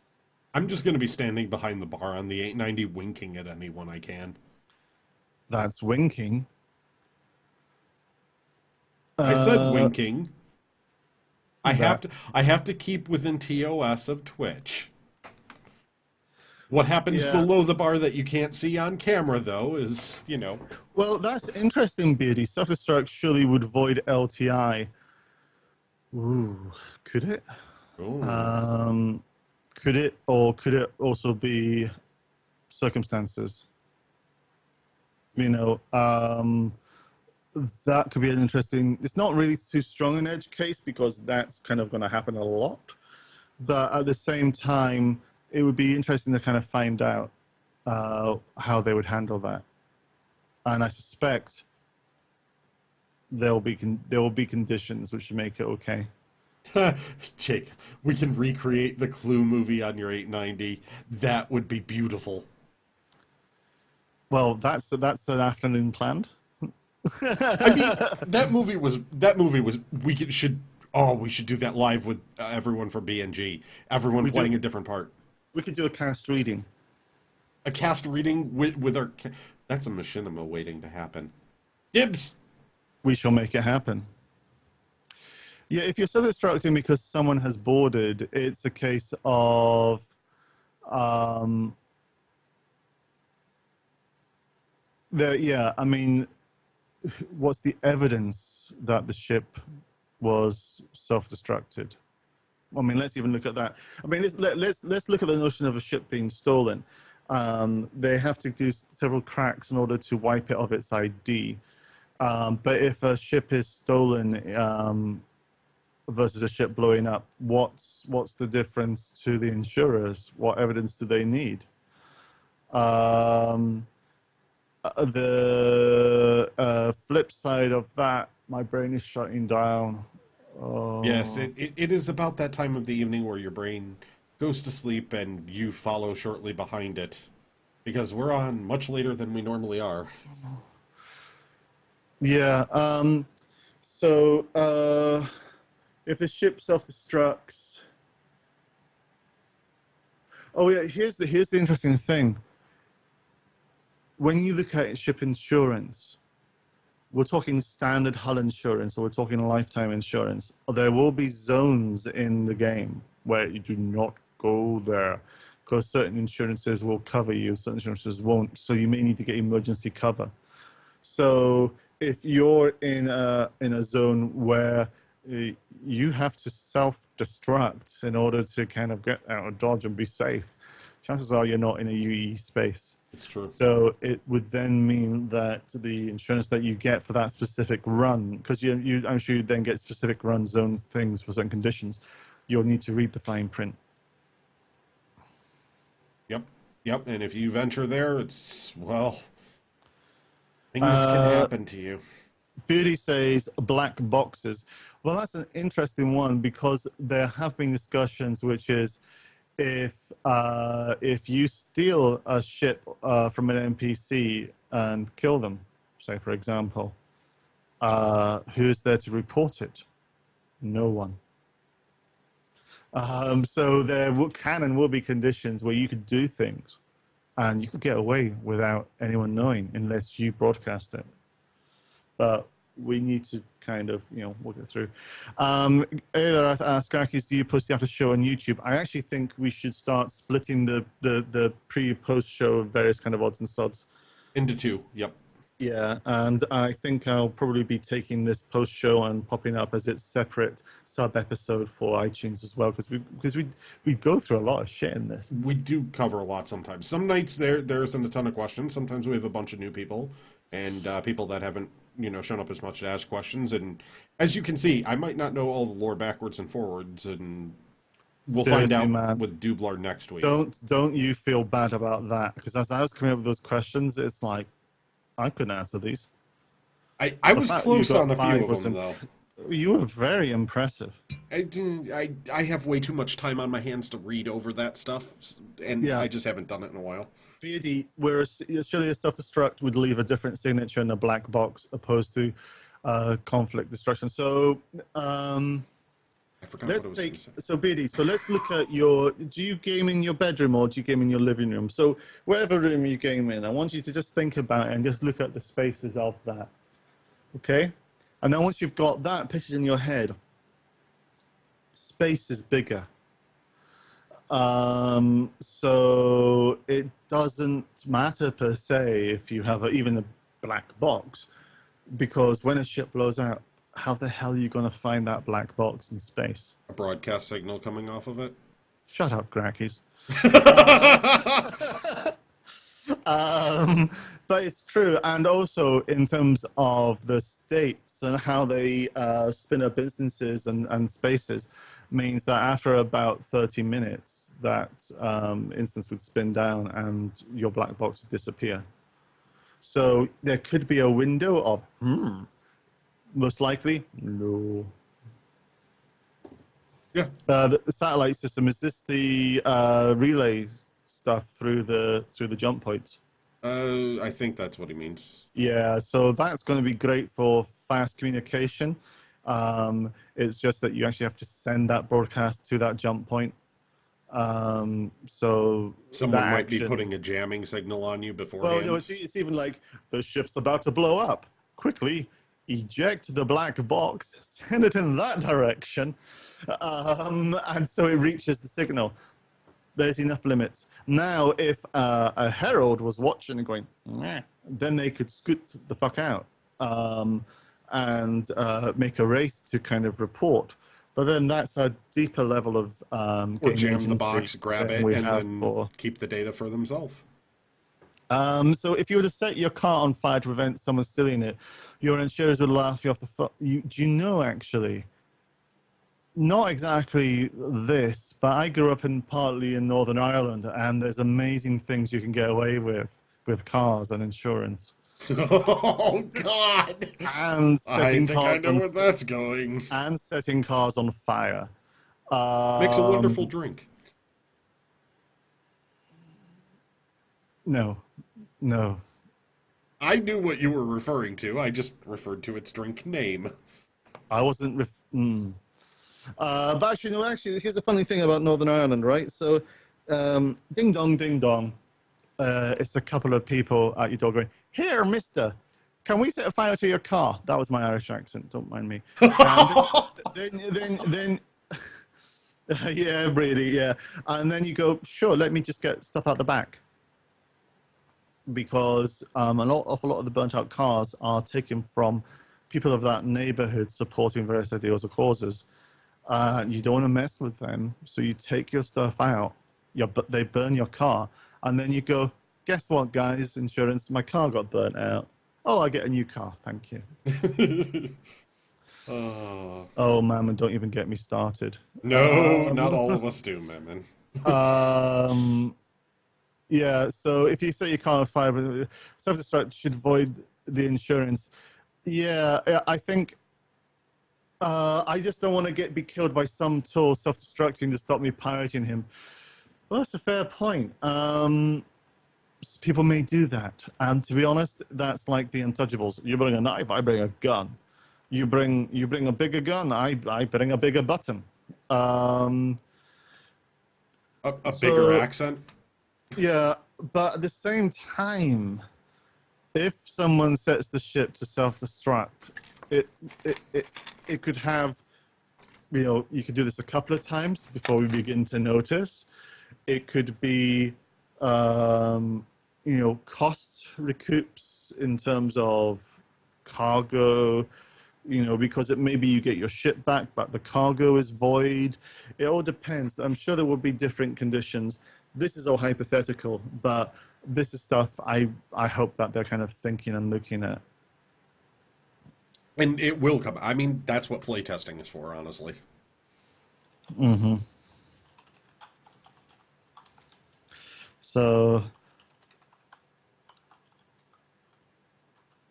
I'm just going to be standing behind the bar on the 890, winking at anyone I can. That's winking. I said winking. I have to keep within TOS of Twitch. What happens below the bar that you can't see on camera, though, is, you know... Well, that's interesting, Beardy. Self-destruct surely would void LTI. Ooh, could it? Ooh. Could it, or could it also be circumstances? You know, that could be an interesting... It's not really too strong an edge case because that's kind of going to happen a lot. But at the same time, it would be interesting to kind of find out how they would handle that. And I suspect there will be conditions which should make it okay. Jake, we can recreate the Clue movie on your 890. That would be beautiful. Well, that's an afternoon planned. I mean, that movie was. We should do that live with everyone from BNG. Everyone playing a different part. We could do a cast reading. A cast reading with our. That's a machinima waiting to happen. Dibs. We shall make it happen. Yeah, if you're self-destructing because someone has boarded, it's a case of yeah, I mean, what's the evidence that the ship was self-destructed? I mean, let's even look at that. I mean, let's look at the notion of a ship being stolen. They have to do several cracks in order to wipe it of its ID. But if a ship is stolen versus a ship blowing up, what's the difference to the insurers? What evidence do they need? The flip side of that, my brain is shutting down. Yes, Oh, it is about that time of the evening where your brain goes to sleep and you follow shortly behind it. Because we're on much later than we normally are. yeah. So if the ship self-destructs, oh yeah, here's the interesting thing. When you look at ship insurance, we're talking standard hull insurance or we're talking lifetime insurance. There will be zones in the game where you do not go there because certain insurances will cover you, certain insurances won't. So you may need to get emergency cover. So if you're in a zone where you have to self-destruct in order to kind of get out of Dodge and be safe, chances are you're not in a UE space. It's true. So it would then mean that the insurance that you get for that specific run, because I'm sure you then get specific run zones things for certain conditions, you'll need to read the fine print. Yep. Yep. And if you venture there, it's, well, things can Uh, happen to you. Beardy says black boxes. Well, that's an interesting one because there have been discussions, which is if you steal a ship from an NPC and kill them, say for example, who's there to report it? No one. So there can and will be conditions where you could do things and you could get away without anyone knowing unless you broadcast it. But we need to kind of, work it through. Earlier I asked Grakees, do you post the after show on YouTube? I actually think we should start splitting the pre-post show of various kind of odds and sods. Into two. Yep. Yeah, and I think I'll probably be taking this post show and popping up as its separate sub episode for iTunes as well, because we go through a lot of shit in this. We do cover a lot sometimes. Some nights there isn't a ton of questions. Sometimes we have a bunch of new people and people that haven't shown up as much to ask questions. And as you can see, I might not know all the lore backwards and forwards, and we'll find out, man, with Dublar next week. Don't you feel bad about that? Because as I was coming up with those questions, it's like I couldn't answer these. I was close on a few of them, though. You were very impressive. I have way too much time on my hands to read over that stuff, and I just haven't done it in a while. Beardy, whereas surely a self-destruct would leave a different signature in a black box opposed to conflict destruction. So I forgot what I was going to say. So Beardy, so let's look at do you game in your bedroom or do you game in your living room? So whatever room you game in, I want you to just think about it and just look at the spaces of that. Okay? And then once you've got that picture in your head, space is bigger. So it doesn't matter per se if you have even a black box, because when a ship blows out, how the hell are you going to find that black box in space? A broadcast signal coming off of it? Shut up, Grakees. But it's true. And also in terms of the states and how they spin up instances and spaces, means that after about 30 minutes, that instance would spin down and your black box would disappear. So there could be a window of, most likely, no. Yeah. The satellite system, is this the relay stuff through the jump points? I think that's what he means. Yeah, so that's going to be great for fast communication. It's just that you actually have to send that broadcast to that jump point. So someone might be putting a jamming signal on you beforehand. Well, no, it's even like the ship's about to blow up. Quickly eject the black box, send it in that direction, and so it reaches the signal. There's enough limits. Now, if a herald was watching and going, meh, then they could scoot the fuck out and make a race to kind of report. But then that's a deeper level of or jam the box, grab it, and then keep the data for themselves. So if you were to set your car on fire to prevent someone stealing it, your insurers would laugh you off the foot. Do you know, actually, not exactly this, but I grew up partly in Northern Ireland, and there's amazing things you can get away with cars and insurance. Oh God! And I setting think I cars know on where that's going. fire. Makes a wonderful drink. No, no. I knew what you were referring to. I just referred to its drink name. I wasn't. But actually, no. Actually, here's the funny thing about Northern Ireland, right? So, ding dong, ding dong. It's a couple of people at your door going, "Here, Mister, can we set a fire to your car?" That was my Irish accent. Don't mind me. And then yeah, Brady, yeah. And then you go, "Sure, let me just get stuff out the back." Because awful lot of the burnt out cars are taken from people of that neighborhood supporting various ideals or causes. You don't want to mess with them, so you take your stuff out. But they burn your car, and then you go, guess what, guys? Insurance, my car got burnt out. Oh, I get a new car, thank you. Oh, man, don't even get me started. No, not all of us do, man. Yeah, so if you set your car on fire, self-destruct should void the insurance. Yeah, I think I just don't want to be killed by some tool self-destructing to stop me pirating him. Well, that's a fair point. People may do that, and to be honest, that's like the Untouchables. You bring a knife, I bring a gun. You bring a bigger gun, I bring a bigger button. A bigger accent. Yeah, but at the same time, if someone sets the ship to self-destruct, it could have, you could do this a couple of times before we begin to notice. It could be, cost recoups in terms of cargo, because maybe you get your ship back, but the cargo is void. It all depends. I'm sure there will be different conditions. This is all hypothetical, but this is stuff I hope that they're kind of thinking and looking at. And it will come. I mean, that's what playtesting is for, honestly. Mm-hmm. So.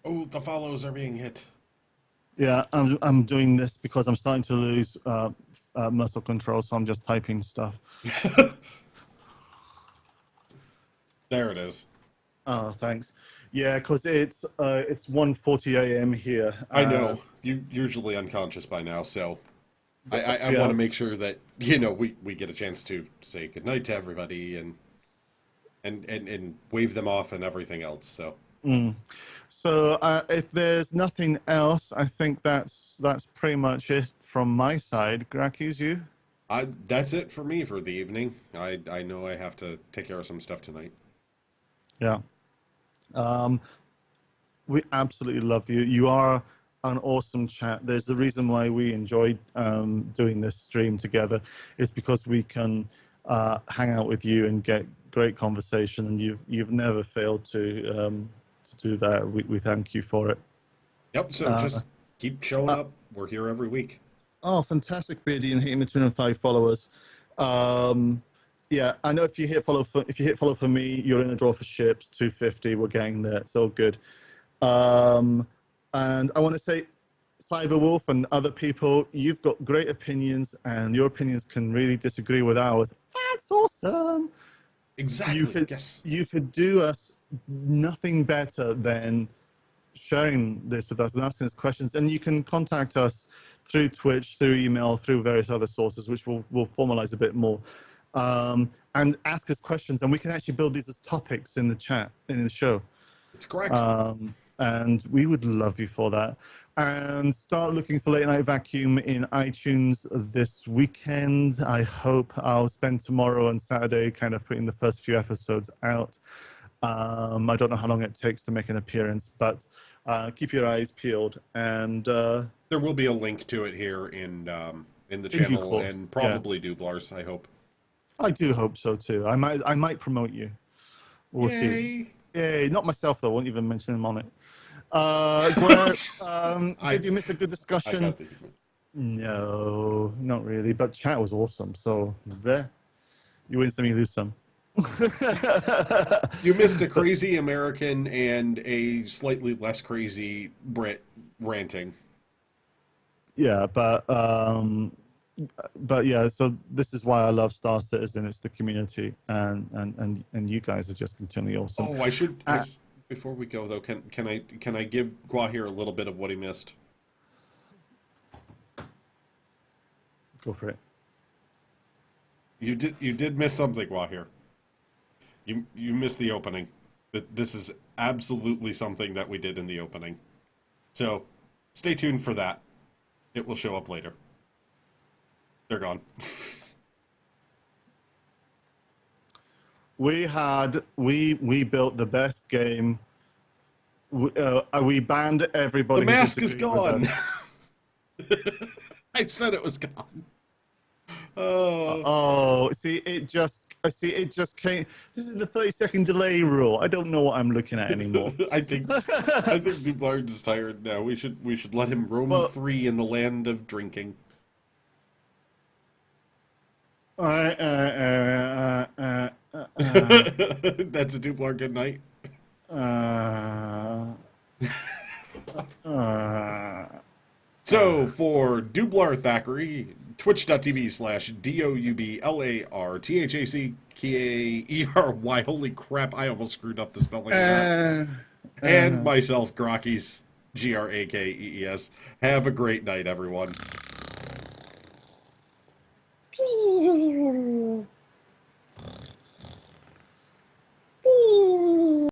Oh, the follows are being hit. Yeah, I'm doing this because I'm starting to lose muscle control, so I'm just typing stuff. There it is. Oh, thanks. Yeah, because it's 1:40 a.m. here. I know. You're usually unconscious by now, so I yeah. want to make sure that, we get a chance to say goodnight to everybody and wave them off and everything else, so. So if there's nothing else, I think that's pretty much it from my side. Grakees, you? That's it for me for the evening. I know I have to take care of some stuff tonight. Yeah. We absolutely love you. You are an awesome chat. There's a reason why we enjoyed doing this stream together. It's because we can hang out with you and get great conversation, and you've never failed to do that. We thank you for it. Yep. So just keep showing up. We're here every week. Oh, fantastic, Beardy, and hitting the 205 followers. Yeah, I know if you hit follow for me, you're in the draw for ships 250. We're getting there. It's all good. And I want to say, Cyberwolf and other people, you've got great opinions, and your opinions can really disagree with ours. That's awesome. Exactly. You could do us nothing better than sharing this with us and asking us questions. And you can contact us through Twitch, through email, through various other sources, which we'll formalize a bit more. And ask us questions, and we can actually build these as topics in the chat, in the show. That's correct. And we would love you for that. And start looking for Late Night Vacuum in iTunes this weekend. I hope I'll spend tomorrow and Saturday kind of putting the first few episodes out. I don't know how long it takes to make an appearance, but keep your eyes peeled. And there will be a link to it here in the channel and probably Dublars, I hope. I do hope so too. I might promote you. We'll see. Yay! Not myself though. Won't even mention him on it. Did you miss a good discussion? No, not really. But chat was awesome. So there, you win some, you lose some. You missed a crazy American and a slightly less crazy Brit ranting. Yeah, but yeah. So this is why I love Star Citizen. It's the community, and you guys are just continually awesome. Oh, before we go though, can I give Gwahir a little bit of what he missed? Go for it. You did miss something, Gwahir. You missed the opening. This is absolutely something that we did in the opening. So stay tuned for that. It will show up later. They're gone. We built the best game. We banned everybody. The mask is gone. I said it was gone. See, it just came. This is the 30-second delay rule. I don't know what I'm looking at anymore. I think Dublard is tired now. We should let him roam free in the land of drinking. That's a Dublard good night. So for Dublar Thackeray, twitch.tv/DOUBLARTHACKAERY. Holy crap, I almost screwed up the spelling of that. And myself, Grakees, Grakees. Have a great night, everyone.